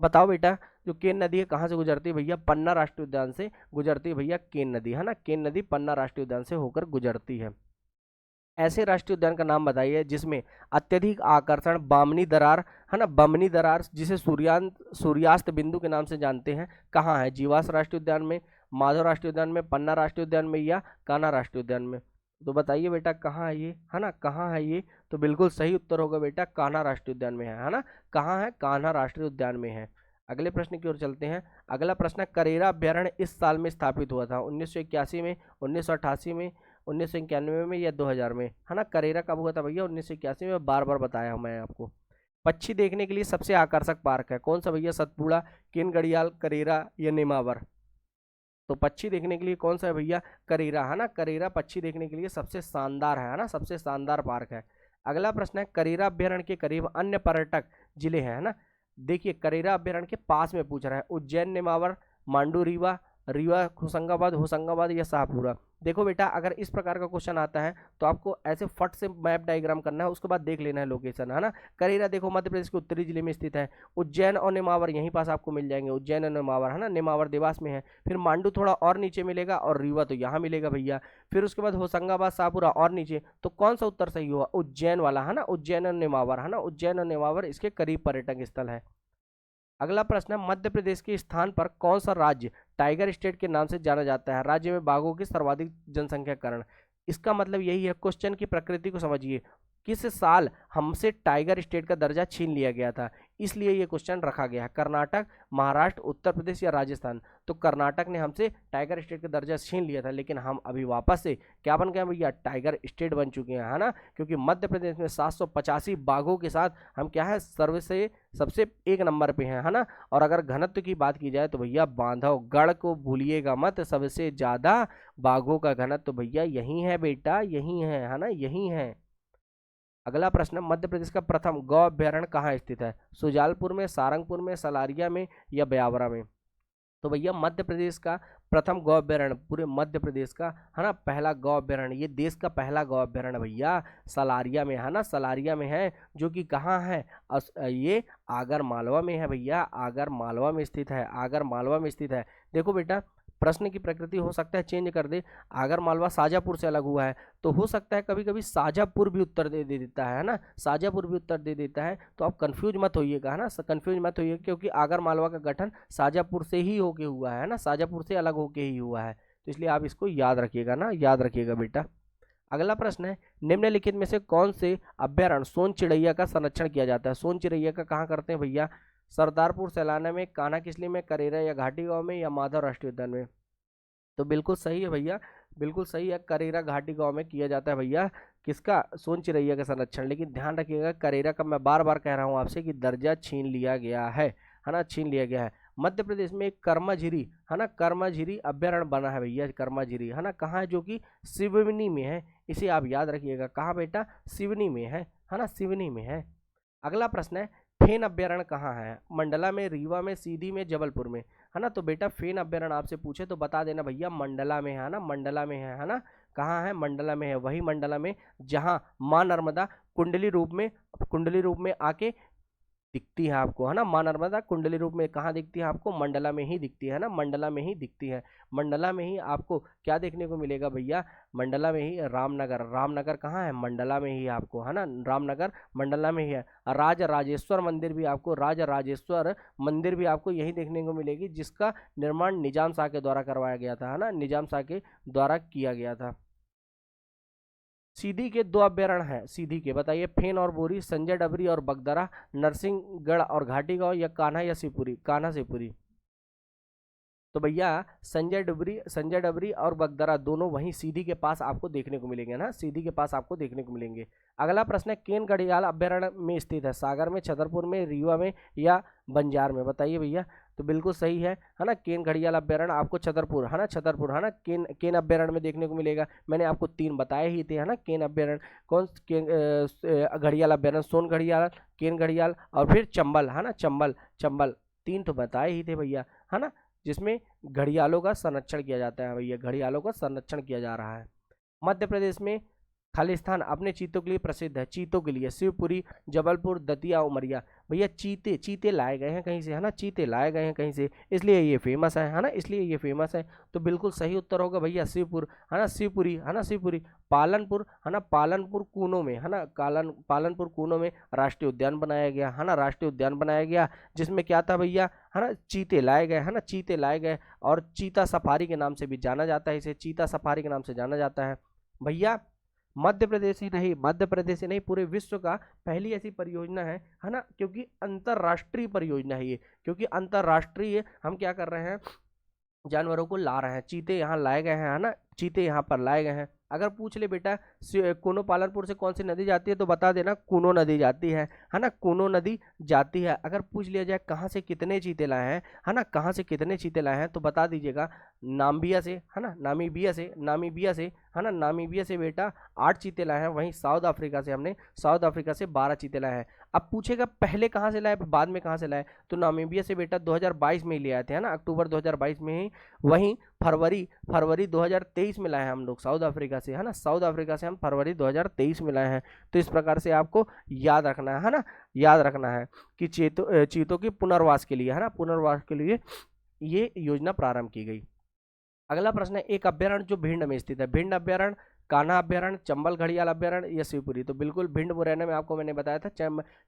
बताओ बेटा, जो केन नदी है कहाँ से गुजरती है भैया? पन्ना राष्ट्रीय उद्यान से गुजरती है भैया केन नदी, है ना, केन नदी पन्ना राष्ट्रीय उद्यान से होकर गुजरती है। ऐसे राष्ट्रीय उद्यान का नाम बताइए जिसमें अत्यधिक आकर्षण बामनी दरार, है ना, बमनी दरार, जिसे सूर्यास्त बिंदु के नाम से जानते हैं, कहाँ है? जीवास राष्ट्रीय उद्यान में, माधव राष्ट्रीय उद्यान में, पन्ना राष्ट्रीय उद्यान में, या कान्हा राष्ट्रीय उद्यान में? तो बताइए बेटा कहाँ है ये, है ना, कहाँ है ये? तो बिल्कुल सही उत्तर होगा बेटा, कान्हा राष्ट्रीय उद्यान में है ना। कहाँ है? कान्हा राष्ट्रीय उद्यान में है। अगले प्रश्न की ओर चलते हैं। अगला प्रश्न है, करेरा अभ्यारण्य इस साल में स्थापित हुआ था? 1981 में, 1988 में, 1991 में, या 2000 में? है ना, करेरा कब हुआ था भैया? 1981 में। बार बार बताया हूं मैं आपको। पक्षी देखने के लिए सबसे आकर्षक पार्क है कौन सा भैया? सतपुड़ा, किन गड़ियाल, करेरा, या नेमावर? तो पक्षी देखने के लिए कौन सा है भैया? करेरा, है ना, करेरा पक्षी देखने के लिए सबसे शानदार है ना, सबसे शानदार पार्क है। अगला प्रश्न है, करेरा अभ्यारण्य के करीब अन्य पर्यटक जिले हैं, है ना। देखिए, करेरा अभ्यारण्य के पास में पूछ रहा है, उज्जैन, नेमावर, मांडू, रीवा, रीवा होशंगाबाद, होशंगाबाद, या शाहपुरा? देखो बेटा, अगर इस प्रकार का क्वेश्चन आता है तो आपको ऐसे फट से मैप डायग्राम करना है, उसके बाद देख लेना है लोकेशन, है ना। करेरा देखो मध्य प्रदेश के उत्तरी जिले में स्थित है। उज्जैन और नेमावर यहीं पास आपको मिल जाएंगे, उज्जैन और नेमावर, है ना, नेमावर देवास में है। फिर मांडू थोड़ा और नीचे मिलेगा, और रीवा तो यहाँ मिलेगा भैया। फिर उसके बाद होशंगाबाद, शाहपुरा और नीचे। तो कौन सा उत्तर सही हुआ? उज्जैन वाला, है ना, उज्जैन और नेमावर, है ना, उज्जैन और नेमावर इसके करीब पर्यटक स्थल है। अगला प्रश्न है, मध्य प्रदेश के स्थान पर कौन सा राज्य टाइगर स्टेट के नाम से जाना जाता है? राज्य में बाघों की सर्वाधिक जनसंख्या के कारण। इसका मतलब यही है, क्वेश्चन की प्रकृति को समझिए। किस साल हमसे टाइगर स्टेट का दर्जा छीन लिया गया था, इसलिए ये क्वेश्चन रखा गया है। कर्नाटक, महाराष्ट्र, उत्तर प्रदेश, या राजस्थान? तो कर्नाटक ने हमसे टाइगर स्टेट का दर्जा छीन लिया था, लेकिन हम अभी वापस से क्या बन गए भैया? टाइगर स्टेट बन चुके हैं, है ना। क्योंकि मध्य प्रदेश में 785 बाघों के साथ हम क्या है, सर्व से सबसे एक नंबर पे हैं, है ना। और अगर घनत्व की बात की जाए तो भैया बांधवगढ़ को भूलिएगा मत, सबसे ज्यादा बाघों का घनत्व भैया यही है बेटा, यही है ना, यही है। अगला प्रश्न, मध्य प्रदेश का प्रथम गौ अभ्यारण्य कहाँ स्थित है? सुजालपुर में, सारंगपुर में, सलारिया में, या ब्यावरा में? तो भैया मध्य प्रदेश का प्रथम गौ अभ्यारण्य, पूरे मध्य प्रदेश का, है ना, पहला गौ अभ्यारण्य, ये देश का पहला गौ अभ्यारण्य भैया सलारिया में, है ना, सलारिया में है। जो कि कहाँ है? ये आगर मालवा में है भैया, आगर मालवा में स्थित है, आगर मालवा में स्थित है। देखो बेटा, प्रश्न की प्रकृति हो सकता है चेंज कर दे। आगर मालवा शाजापुर से अलग हुआ है, तो हो सकता है कभी कभी शाजापुर भी उत्तर दे देता है ना, शाजापुर भी उत्तर दे देता है। तो आप कंफ्यूज मत होइएगा, है ना, कंफ्यूज मत होइएगा, क्योंकि आगर मालवा का गठन शाजापुर से ही होके हुआ है ना, शाजापुर से अलग होके ही हुआ है। तो इसलिए आप इसको याद रखिएगा ना, याद रखिएगा बेटा। अगला प्रश्न है, निम्नलिखित में से कौन से अभ्यारण्य सोन चिड़ैया का संरक्षण किया जाता है? सोन चिड़ैया का कहाँ करते हैं भैया? सरदारपुर, सैलाना में, कान्हा किसली में, करेरा या घाटी गांव में, या माधव राष्ट्रीय उद्यान में? तो बिल्कुल सही है भैया, बिल्कुल सही है, करेरा घाटी गांव में किया जाता है भैया। किसका? सोन चिड़ैया का संरक्षण। लेकिन ध्यान रखिएगा, करेरा का मैं बार बार कह रहा हूँ आपसे कि दर्जा छीन लिया गया है ना, छीन लिया गया है। मध्य प्रदेश में एक कर्माझिरी, है ना, कर्माझिरी अभ्यारण्य बना है भैया, कर्माझिरी, है ना, कहाँ है? जो कि सिवनी में है। इसे आप याद रखिएगा, कहाँ बेटा? सिवनी में है ना, सिवनी में है। अगला प्रश्न है, फेन अभ्यारण्य कहाँ है? मंडला में, रीवा में, सीधी में, जबलपुर में? है ना। तो बेटा फेन अभ्यारण्य आपसे पूछे तो बता देना भैया मंडला में है ना, मंडला में है ना। कहाँ है? मंडला में है, वही मंडला में जहाँ माँ नर्मदा कुंडली रूप में आके दिखती है आपको, है ना। माँ नर्मदा कुंडली रूप में कहाँ दिखती है आपको? मंडला में ही दिखती है ना, मंडला में ही दिखती है। मंडला में ही आपको क्या देखने को मिलेगा भैया? मंडला में ही रामनगर, रामनगर कहाँ है? मंडला में ही आपको, है ना, रामनगर मंडला में ही है। राज राजेश्वर मंदिर भी आपको, राज राजेश्वर मंदिर भी आपको यही देखने को मिलेगी, जिसका निर्माण निजाम शाह के द्वारा करवाया गया था, है ना, निजाम शाह के द्वारा किया गया था। सीधी के दो अभ्यारण्य हैं, सीधी के बताइए, फेन और बोरी, संजय डबरी और बगदरा, नरसिंहगढ़ और घाटी गांव, या कान्हा या शिवपुरी? कान्हा शिवपुरी? तो भैया संजय डबरी और बगदरा दोनों वहीं सीधी के पास आपको देखने को मिलेंगे ना, सीधी के पास आपको देखने को मिलेंगे। अगला प्रश्न है, केन घड़ियाल अभ्यारण्य में स्थित है? सागर में, छतरपुर में, रीवा में या बंजार में? बताइए भैया। तो बिल्कुल सही है ना, केन घड़ियाल अभ्यारण्य आपको छतरपुर है ना, छतरपुर है ना, केन अभ्यारण्य में देखने को मिलेगा। मैंने आपको 3 बताए ही थे है ना, केन अभ्यारण्य, कौन केन घड़ियाल अभ्यारण्य, सोन घड़ियाल, केन घड़ियाल और फिर चंबल है ना, चंबल, चंबल 3 तो बताए ही थे भैया है ना, जिसमें घड़ियालों का संरक्षण किया जाता है भैया, घड़ियालों का संरक्षण किया जा रहा है। मध्य प्रदेश में खालिस्तान अपने चीतों के लिए प्रसिद्ध है, चीतों के लिए, शिवपुरी, जबलपुर, दतिया, उमरिया। भैया चीते लाए गए हैं कहीं से है ना, चीते लाए गए हैं कहीं से, इसलिए ये फेमस है ना, इसलिए ये फेमस है। तो बिल्कुल सही उत्तर होगा भैया शिवपुर है ना, शिवपुरी है ना, शिवपुरी। पालनपुर है ना, पालनपुर कूनो में है ना, पालनपुर कूनो में राष्ट्रीय उद्यान बनाया गया है ना, राष्ट्रीय उद्यान बनाया गया, जिसमें क्या था भैया है ना, चीते लाए गए है ना, चीते लाए गए, और चीता सफारी के नाम से भी जाना जाता है, इसे चीता सफारी के नाम से जाना जाता है भैया। मध्य प्रदेश ही नहीं पूरे विश्व का पहली ऐसी परियोजना है ना, क्योंकि अंतरराष्ट्रीय परियोजना है ये, क्योंकि अंतरराष्ट्रीय हम क्या कर रहे हैं, जानवरों को ला रहे हैं, चीते यहाँ लाए गए हैं है ना, चीते यहाँ पर लाए गए हैं। अगर पूछ ले बेटा कूनो पालनपुर से कौन सी नदी जाती है, तो बता देना कूनो नदी जाती है ना, कूनो नदी जाती है। अगर पूछ लिया जाए कहाँ से कितने चीते लाए हैं है ना, कहाँ से कितने चीते लाए हैं, तो बता दीजिएगा नाम्बिया से है ना, नामीबिया से है ना, नामीबिया से बेटा 8 चीते लाए हैं। वहीं साउथ अफ्रीका से हमने 12 चीते लाए हैं। अब पूछेगा पहले कहाँ से लाए बाद में कहाँ से लाए, तो नामीबिया से बेटा 2022 में ही ले आए थे है ना, अक्टूबर 2022 में ही। वहीं फरवरी 2023 में लाए हैं हम लोग साउथ अफ्रीका से है ना, साउथ अफ्रीका से हम फरवरी 2023 में लाए हैं। तो इस प्रकार से आपको याद रखना है ना, याद रखना है कि चीतों की पुनर्वास के लिए है ना, पुनर्वास के लिए ये योजना प्रारंभ की गई। अगला प्रश्न है, एक अभ्यारण्य जो भिंड में स्थित है, भिंड अभ्यारण्य, कान्हा अभ्यारण्य, चंबल घड़ियाल अभ्यारण्य या शिवपुरी? तो बिल्कुल भिंड मुरैना में आपको मैंने बताया था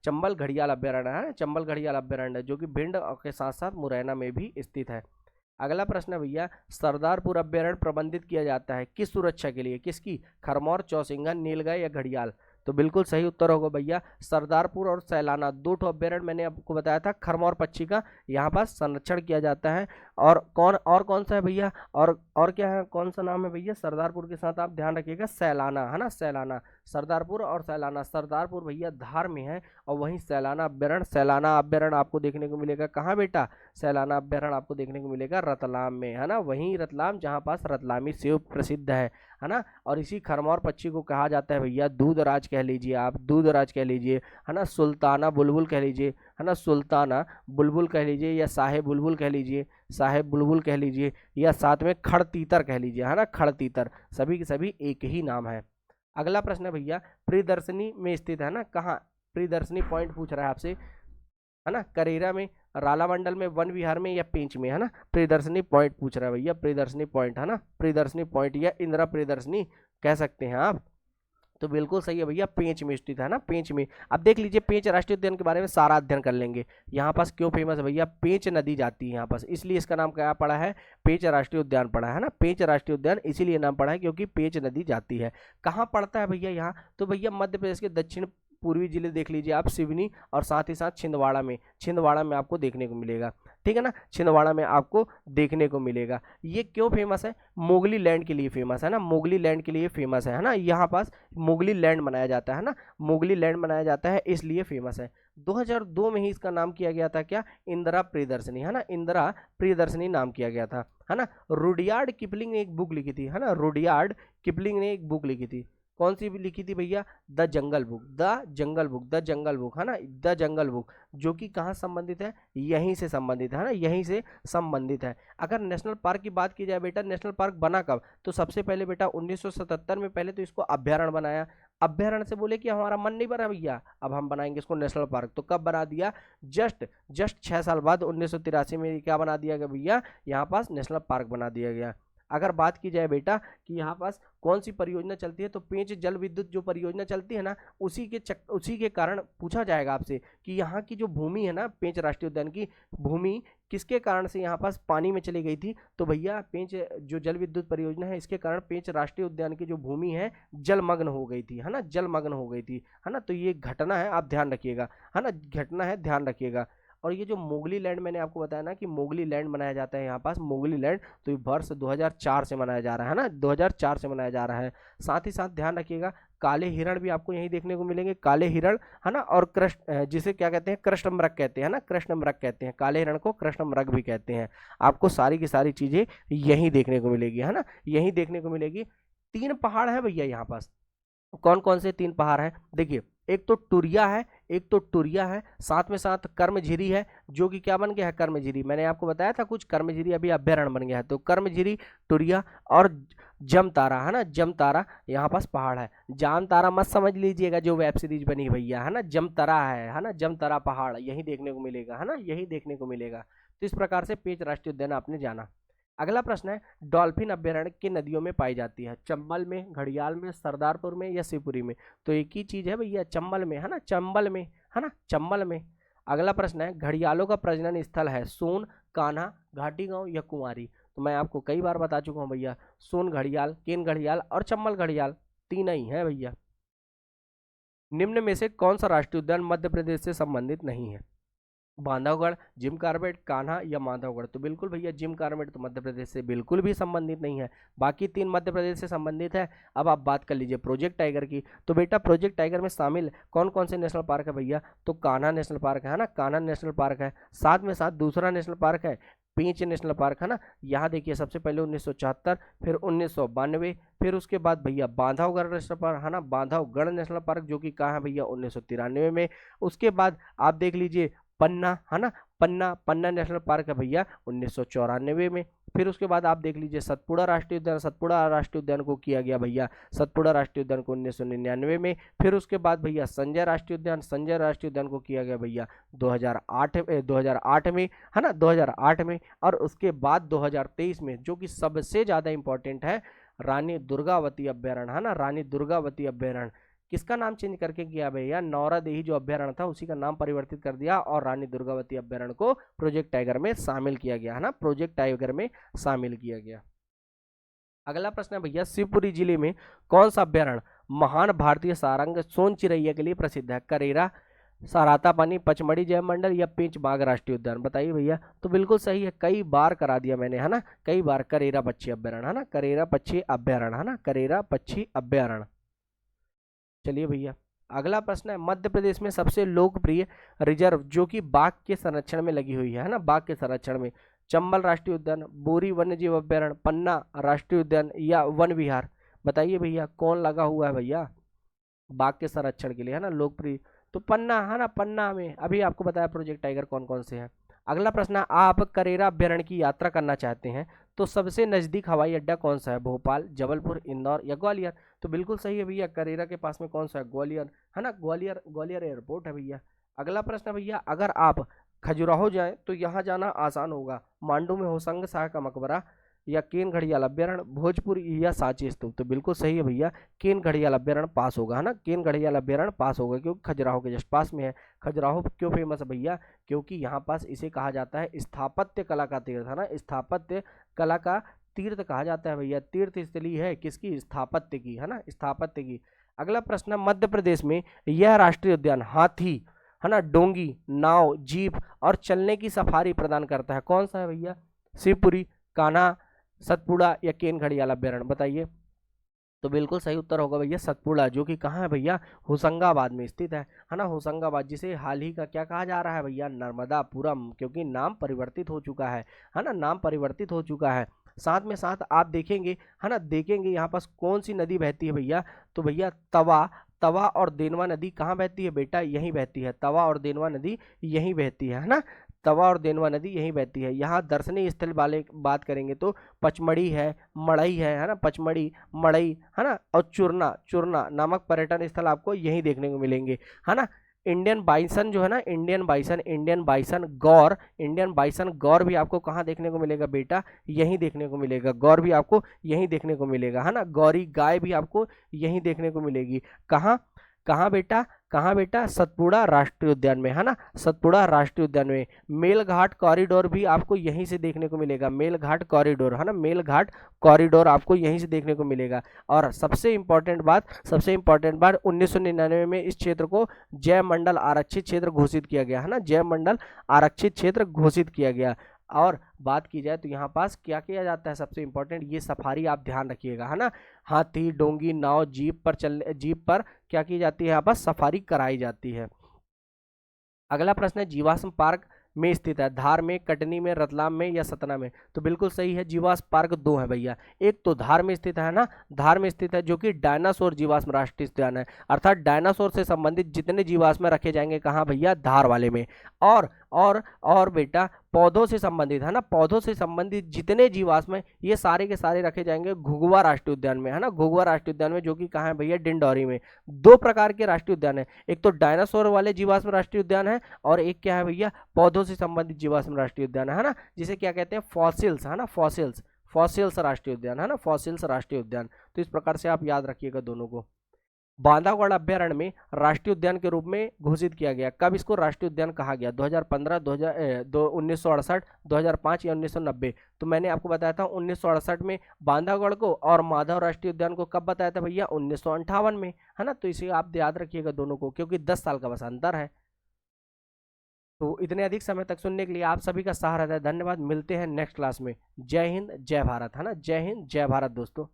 चंबल घड़ियाल अभ्यारण्य है, चंबल घड़ियाल अभ्यारण्य जो कि भिंड के साथ साथ मुरैना में भी स्थित है। अगला प्रश्न है भैया, सरदारपुर अभ्यारण्य प्रबंधित किया जाता है किस सुरक्षा के लिए? किसकी? खरमौर, चौसिंगा, नीलगाय या घड़ियाल? तो बिल्कुल सही उत्तर होगा भैया सरदारपुर और सैलाना, 2 अभ्यारण्य मैंने आपको बताया था, खरमौर पक्षी का यहाँ पर संरक्षण किया जाता है। और कौन सा है भैया, और क्या है, कौन सा नाम है भैया सरदारपुर के साथ? आप ध्यान रखिएगा, सैलाना है ना, सैलाना, सरदारपुर और सैलाना। सरदारपुर भैया धार में है, और वहीं सैलाना अभ्यारण्य आपको देखने को मिलेगा कहाँ बेटा? सैलाना अभ्यारण्य आपको देखने को मिलेगा रतलाम में है ना, वहीं रतलाम जहाँ पास रतलामी सेव प्रसिद्ध है ना। और इसी खरमौर पक्षी को कहा जाता है भैया दूधराज कह लीजिए, आप दूधराज कह लीजिए है ना, सुल्ताना बुलबुल कह लीजिए है ना, सुल्ताना बुलबुल कह लीजिए, या साहेब बुलबुल कह लीजिए, साहेब बुलबुल कह लीजिए, या साथ में खड़तीतर कह लीजिए है ना, खड़तीतर, सभी के सभी एक ही नाम है। अगला प्रश्न है भैया, प्रियदर्शनी में स्थित है ना, कहाँ? प्रियदर्शनी पॉइंट पूछ रहा है आपसे है ना, करेरा में, रालामंडल में, वन विहार में या पेंच में है ना, प्रियदर्शनी पॉइंट पूछ रहा है भैया, प्रियदर्शनी पॉइंट है ना, प्रियदर्शनी पॉइंट या इंदिरा प्रियदर्शनी कह सकते हैं आप। तो बिल्कुल सही है भैया, पेंच में स्थित है ना, पेंच में। अब देख लीजिए पेंच राष्ट्रीय उद्यान के बारे में सारा अध्ययन कर लेंगे। यहाँ पास क्यों फेमस है भैया? पेंच नदी जाती है यहाँ पास, इसलिए इसका नाम क्या पड़ा है? पेंच राष्ट्रीय उद्यान पड़ा है ना, पेंच राष्ट्रीय उद्यान इसीलिए नाम पड़ा है क्योंकि पेंच नदी जाती है। कहाँ पड़ता है भैया यहाँ? तो भैया मध्य प्रदेश के दक्षिण पूर्वी जिले देख लीजिए आप, सिवनी और साथ ही साथ छिंदवाड़ा में आपको देखने को मिलेगा, ठीक है ना, छिंदवाड़ा में आपको देखने को मिलेगा। ये क्यों फेमस है? मोगली लैंड के लिए फेमस है ना, मोगली लैंड के लिए फेमस है ना, यहाँ पास मोगली लैंड मनाया जाता है ना, मोगली लैंड मनाया जाता है इसलिए फेमस है। 2002 में ही इसका नाम किया गया था क्या? इंदिरा प्रियदर्शनी है ना, इंदिरा प्रियदर्शनी नाम किया गया था है ना। रुडयार्ड किपलिंग ने एक बुक लिखी थी है ना, रुडयार्ड किपलिंग ने एक बुक लिखी थी, कौन सी लिखी थी भैया? The jungle book, the jungle book, the jungle book है ना, द जंगल बुक, जो कि कहाँ संबंधित है? यहीं से संबंधित है ना, यहीं से संबंधित है। अगर नेशनल पार्क की बात की जाए बेटा, नेशनल पार्क बना कब? तो सबसे पहले बेटा 1977 में पहले तो इसको अभ्यारण्य बनाया। अभ्यारण्य से बोले कि हमारा मन नहीं भरा भैया, अब हम बनाएंगे इसको नेशनल पार्क। तो कब बना दिया? जस्ट 6 साल बाद 1983 में क्या बना दिया गया भैया? यहाँ पास नेशनल पार्क बना दिया गया। अगर बात की जाए बेटा कि यहाँ पास कौन सी परियोजना चलती है, तो पेंच जल विद्युत जो परियोजना चलती है ना, उसी के कारण पूछा जाएगा आपसे कि यहाँ की जो भूमि है ना, पेंच राष्ट्रीय उद्यान की भूमि किसके कारण से यहाँ पास पानी में चली गई थी? तो भैया पेंच जो जल विद्युत परियोजना है, इसके कारण पेंच राष्ट्रीय उद्यान की जो भूमि है जलमग्न हो गई थी है ना, जलमग्न हो गई थी है ना। तो ये घटना है, आप ध्यान रखिएगा है ना, घटना है, ध्यान रखिएगा। और ये जो मोगली लैंड मैंने आपको बताया ना कि मोगली लैंड मनाया जाता है यहाँ पास मोगली लैंड, तो ये वर्ष 2004 से मनाया जा रहा है ना, 2004 से मनाया जा रहा है। साथ ही साथ ध्यान रखिएगा काले हिरण भी आपको यहीं देखने को मिलेंगे, काले हिरण है ना, और कृष्ण जिसे क्या कहते हैं कृष्ण मृग कहते हैं ना, कृष्ण मृग कहते हैं, काले हिरण को कृष्ण मृग भी कहते हैं। आपको सारी की सारी चीजें यहीं देखने को मिलेगी है ना, यहीं देखने को मिलेगी। 3 पहाड़ है भैया यहाँ पास। कौन कौन से 3 पहाड़ हैं देखिए, एक तो टुरिया है, एक तो टुरिया है, साथ में साथ कर्मझिरी है, जो कि क्या बन गया है कर्मझिरी, मैंने आपको बताया था कुछ, कर्मझिरी अभी अभ्यारण्य बन गया है, तो कर्मझिरी, टुरिया और जमतारा है ना, जमतारा यहाँ पास पहाड़ है। जामतारा मत समझ लीजिएगा जो वेब सीरीज बनी भैया है ना, जमतारा है ना, जमतारा पहाड़ यही देखने को मिलेगा है ना, यही देखने को मिलेगा। तो इस प्रकार से पेंच राष्ट्रीय उद्यान आपने जाना। अगला प्रश्न है डॉल्फिन अभ्यारण्य किन नदियों में पाई जाती है, चंबल में, घड़ियाल में, सरदारपुर में या शिवपुरी में। तो एक ही चीज है भैया, चंबल में है ना, चंबल में है ना, चंबल में। अगला प्रश्न है घड़ियालों का प्रजनन स्थल है सोन, कान्हा, घाटी गांव या कुंवारी। तो मैं आपको कई बार बता चुका हूँ भैया, सोन घड़ियाल, केन घड़ियाल और चंबल घड़ियाल, 3 ही है भैया। निम्न में से कौन सा राष्ट्रीय उद्यान मध्य प्रदेश से संबंधित नहीं है, बांधवगढ़, जिम कॉर्बेट, कान्हा या माधवगढ़। तो बिल्कुल भैया जिम कॉर्बेट तो मध्य प्रदेश से बिल्कुल भी संबंधित नहीं है, बाकी 3 मध्य प्रदेश से संबंधित है। अब आप बात कर लीजिए प्रोजेक्ट टाइगर की, तो बेटा प्रोजेक्ट टाइगर में शामिल कौन कौन से नेशनल पार्क है भैया, तो कान्हा नेशनल पार्क है ना, कान्हा नेशनल पार्क है, साथ में साथ दूसरा नेशनल पार्क है पेंच नेशनल पार्क है ना। यहाँ देखिए सबसे पहले 1974, फिर 1992, फिर उसके बाद भैया बांधवगढ़ नेशनल पार्क है ना, बांधवगढ़ नेशनल पार्क जो कि कहाँ है भैया 1993 में। उसके बाद आप देख लीजिए पन्ना है ना, पन्ना, पन्ना नेशनल पार्क है भैया 1994 में। फिर उसके बाद आप देख लीजिए सतपुड़ा राष्ट्रीय उद्यान, सतपुड़ा राष्ट्रीय उद्यान को किया गया भैया, सतपुड़ा राष्ट्रीय उद्यान को 1999 में। फिर उसके बाद भैया संजय राष्ट्रीय उद्यान, संजय राष्ट्रीय उद्यान को किया गया भैया 2008 में है ना, 2008 में। और उसके बाद 2023 में जो कि सबसे ज़्यादा इंपॉर्टेंट है, रानी दुर्गावती अभ्यारण्य है ना, रानी दुर्गावती अभ्यारण्य किसका नाम चेंज करके किया भैया, नौरादेही जो अभ्यारण्य था उसी का नाम परिवर्तित कर दिया और रानी दुर्गावती अभ्यारण्य को प्रोजेक्ट टाइगर में शामिल किया गया है ना, प्रोजेक्ट टाइगर में शामिल किया गया। अगला प्रश्न है भैया शिवपुरी जिले में कौन सा अभ्यारण्य महान भारतीय सारंग सोन चिरैया के लिए प्रसिद्ध है, करेरा, सराता पानी, पचमढ़ी जयमंडल या पेंच बाघ राष्ट्रीय उद्यान। बताइए भैया। तो बिल्कुल सही है, कई बार करा दिया मैंने है ना, कई बार, करेरा पक्षी अभ्यारण्य है ना, करेरा पक्षी अभ्यारण्य है ना, करेरा पक्षी अभ्यारण्य। चलिए भैया अगला प्रश्न है मध्य प्रदेश में सबसे लोकप्रिय रिजर्व जो कि बाघ के संरक्षण में लगी हुई है ना, बाघ के संरक्षण में, चंबल राष्ट्रीय उद्यान, बोरी वन्यजीव अभ्यारण्य, पन्ना राष्ट्रीय उद्यान या वन विहार। बताइए भैया कौन लगा हुआ है भैया बाघ के संरक्षण के लिए है ना, लोकप्रिय। तो पन्ना है ना, पन्ना में अभी आपको बताया प्रोजेक्ट टाइगर कौन कौन से हैं। अगला प्रश्न है आप करेरा अभ्यारण्य की यात्रा करना चाहते हैं तो सबसे नजदीक हवाई अड्डा कौन सा है, भोपाल, जबलपुर, इंदौर या ग्वालियर। तो बिल्कुल सही है भैया, करेरा के पास में कौन सा है, ग्वालियर है ना, ग्वालियर, ग्वालियर एयरपोर्ट है भैया। अगला प्रश्न है भैया अगर आप खजुराहो जाएं तो यहाँ जाना आसान होगा, मांडू में होशंग शाह का मकबरा या केन घड़ियाल अभ्यारण्य, भोजपुर या सांची स्तूप। तो बिल्कुल सही है भैया, केन घड़ियाल अभ्यारण्य पास होगा है ना, केन घड़ियाल अभ्यारण्य पास होगा क्योंकि खजुराहो के जस्ट पास में है। खजुराहो क्यों फेमस है भैया, क्योंकि यहाँ पास इसे कहा जाता है स्थापत्य कला का तीर्थ है ना, स्थापत्य कला का तीर्थ कहा जाता है भैया, तीर्थ स्थली है किसकी, स्थापत्य की है ना, स्थापत्य की। अगला प्रश्न मध्य प्रदेश में यह राष्ट्रीय उद्यान हाथी है ना, डोंगी, नाव, जीप और चलने की सफारी प्रदान करता है, कौन सा है भैया, शिवपुरी, कान्हा, सतपुड़ा या केन घड़ियाल अभ्यारण्य। बताइए। तो बिल्कुल सही उत्तर होगा भैया सतपुड़ा, जो कि कहाँ है भैया, होशंगाबाद में स्थित है ना, होशंगाबाद, जिसे हाल ही का क्या कहा जा रहा है भैया, नर्मदापुरम, क्योंकि नाम परिवर्तित हो चुका है ना, नाम परिवर्तित हो चुका है। साथ में साथ आप देखेंगे है ना, देखेंगे यहाँ पास कौन सी नदी बहती है भैया, तो भैया तवा, तवा और देनवा नदी कहाँ बहती है बेटा, यहीं बहती है, तवा और देनवा नदी यहीं बहती है ना, तवा और देनवा नदी यहीं बहती है। यहाँ दर्शनीय स्थल वाले बात करेंगे तो पचमढ़ी है, मड़ई है ना, पचमढ़ी, मड़ई है ना, और चुरना, चुरना नामक पर्यटन स्थल आपको यहीं देखने को मिलेंगे है ना। इंडियन बाइसन जो है ना, इंडियन बाइसन, इंडियन बाइसन गौर, इंडियन बाइसन गौर भी आपको कहाँ देखने को मिलेगा बेटा, यहीं देखने को मिलेगा, गौर भी आपको यहीं देखने को मिलेगा है ना, गौरी गाय भी आपको यहीं देखने को मिलेगी, कहाँ, कहाँ बेटा, कहाँ बेटा, सतपुड़ा राष्ट्रीय उद्यान में, है ना, सतपुड़ा राष्ट्रीय उद्यान में। मेलघाट कॉरिडोर भी आपको यहीं से देखने को मिलेगा, मेलघाट कॉरिडोर, है ना, मेलघाट कॉरिडोर आपको यहीं से देखने को मिलेगा। और सबसे इंपॉर्टेंट बात, 1999 में इस क्षेत्र को जैव मंडल आरक्षित क्षेत्र घोषित किया गया, है ना, जैव मंडल आरक्षित क्षेत्र घोषित किया गया। और बात की जाए तो यहाँ पास क्या किया जाता है, सबसे इंपॉर्टेंट ये सफारी आप ध्यान रखिएगा, है ना, हाथी, डोंगी, नाव, जीप पर क्या की जाती है, यहाँ पर सफारी कराई जाती है। अगला प्रश्न है जीवाश्म पार्क में स्थित है, धार में, कटनी में, रतलाम में या सतना में। तो बिल्कुल सही है, जीवाश्म पार्क दो है भैया, एक तो धार में स्थित है ना, धार में स्थित है, जो कि डायनासोर जीवाश्म राष्ट्रीय उद्यान है, अर्थात डायनासोर से संबंधित जितने जीवाश्म रखे जाएंगे कहाँ भैया, धार वाले में। और बेटा पौधों से संबंधित, है ना, पौधों से संबंधित जितने जीवाश्म हैं ये सारे के सारे रखे जाएंगे घुघुआ राष्ट्रीय उद्यान में, है ना, घुघुआ राष्ट्रीय उद्यान में, जो कि कहाँ है भैया, डिंडौरी में। दो प्रकार के राष्ट्रीय उद्यान है, एक तो डायनासोर वाले जीवाश्म राष्ट्रीय उद्यान है, और एक क्या है भैया, पौधों से संबंधित जीवाश्म राष्ट्रीय उद्यान है ना, जिसे क्या कहते हैं, फॉसिल्स, है ना, फॉसिल्स राष्ट्रीय उद्यान, है ना, फॉसिल्स राष्ट्रीय उद्यान। तो इस प्रकार से आप याद रखिएगा दोनों को। बांधवगढ़ अभ्यारण्य में राष्ट्रीय उद्यान के रूप में घोषित किया गया, कब इसको राष्ट्रीय उद्यान कहा गया, 2015, 1968, 2005 या 1990। तो मैंने आपको बताया था 1968 में बांधवगढ़ को, और माधव राष्ट्रीय उद्यान को कब बताया था भैया, 1958 में, है ना। तो इसे आप याद रखिएगा दोनों को, क्योंकि 10 साल का बस अंतर है। तो इतने अधिक समय तक सुनने के लिए आप सभी का सहारा है, धन्यवाद। मिलते हैं नेक्स्ट क्लास में। जय हिंद, जय भारत, है ना, जय हिंद, जय भारत दोस्तों।